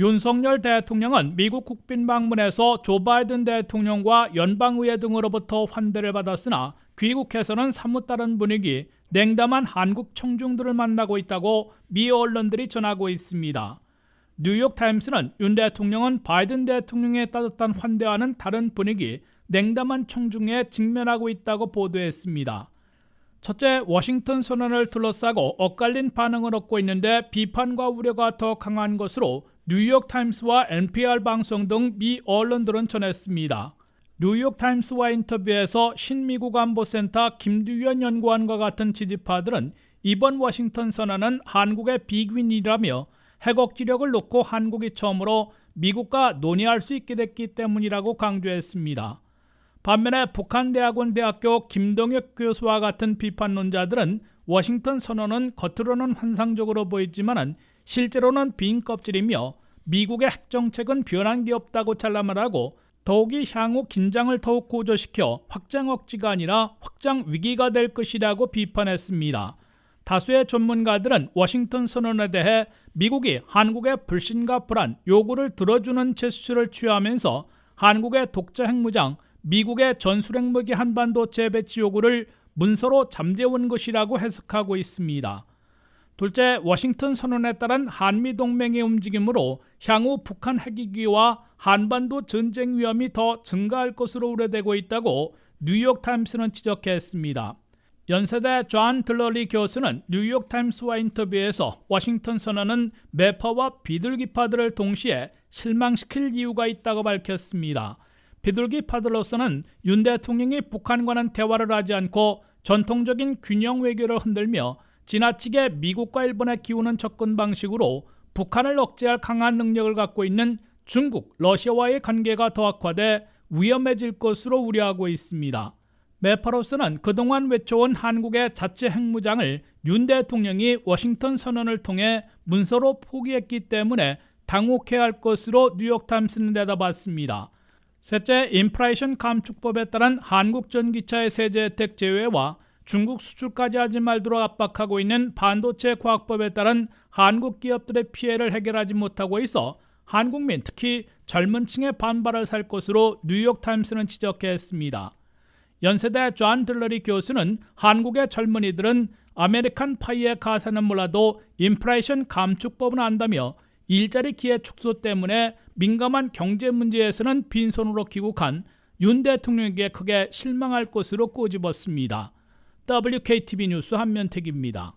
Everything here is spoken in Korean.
윤석열 대통령은 미국 국빈 방문에서 조 바이든 대통령과 연방의회 등으로부터 환대를 받았으나 귀국해서는 사뭇 다른 분위기, 냉담한 한국 청중들을 만나고 있다고 미 언론들이 전하고 있습니다. 뉴욕타임스는 윤 대통령은 바이든 대통령의 따뜻한 환대와는 다른 분위기, 냉담한 청중에 직면하고 있다고 보도했습니다. 첫째, 워싱턴 선언을 둘러싸고 엇갈린 반응을 얻고 있는데 비판과 우려가 더 강한 것으로 뉴욕타임스와 NPR 방송 등 미 언론들은 전했습니다. 뉴욕타임스와 인터뷰에서 신미국 안보센터 김두현 연구원과 같은 지지파들은 이번 워싱턴 선언은 한국의 비긴이라며 핵 억지력을 놓고 한국이 처음으로 미국과 논의할 수 있게 됐기 때문이라고 강조했습니다. 반면에 북한대학원 대학교 김동혁 교수와 같은 비판론자들은 워싱턴 선언은 겉으로는 환상적으로 보이지만 실제로는 빈 껍질이며 미국의 핵정책은 변한 게 없다고 잘라말하고 더욱이 향후 긴장을 더욱 고조시켜 확장 억지가 아니라 확장 위기가 될 것이라고 비판했습니다. 다수의 전문가들은 워싱턴 선언에 대해 미국이 한국의 불신과 불안, 요구를 들어주는 제스처를 취하면서 한국의 독자 핵무장, 미국의 전술핵무기 한반도 재배치 요구를 문서로 잠재운 것이라고 해석하고 있습니다. 둘째, 워싱턴 선언에 따른 한미동맹의 움직임으로 향후 북한 핵위기와 한반도 전쟁 위험이 더 증가할 것으로 우려되고 있다고 뉴욕타임스는 지적했습니다. 연세대 존 들러리 교수는 뉴욕타임스와 인터뷰에서 워싱턴 선언은 매파와 비둘기파들을 동시에 실망시킬 이유가 있다고 밝혔습니다. 비둘기파들로서는 윤 대통령이 북한과는 대화를 하지 않고 전통적인 균형 외교를 흔들며 지나치게 미국과 일본에 기우는 접근 방식으로 북한을 억제할 강한 능력을 갖고 있는 중국, 러시아와의 관계가 더 악화돼 위험해질 것으로 우려하고 있습니다. 매파로서는 그동안 외쳐온 한국의 자체 핵무장을 윤 대통령이 워싱턴 선언을 통해 문서로 포기했기 때문에 당혹해야 할 것으로 뉴욕타임스는 내다봤습니다. 셋째, 인플레이션 감축법에 따른 한국 전기차의 세제 혜택 제외와 중국 수출까지 하지 말도록 압박하고 있는 반도체 과학법에 따른 한국 기업들의 피해를 해결하지 못하고 있어 한국민, 특히 젊은 층의 반발을 살 것으로 뉴욕타임스는 지적했습니다. 연세대 존 들러리 교수는 한국의 젊은이들은 아메리칸 파이의 가사는 몰라도 인플레이션 감축법은 안다며 일자리 기회 축소 때문에 민감한 경제 문제에서는 빈손으로 귀국한 윤 대통령에게 크게 실망할 것으로 꼬집었습니다. WKTV 뉴스 한면택입니다.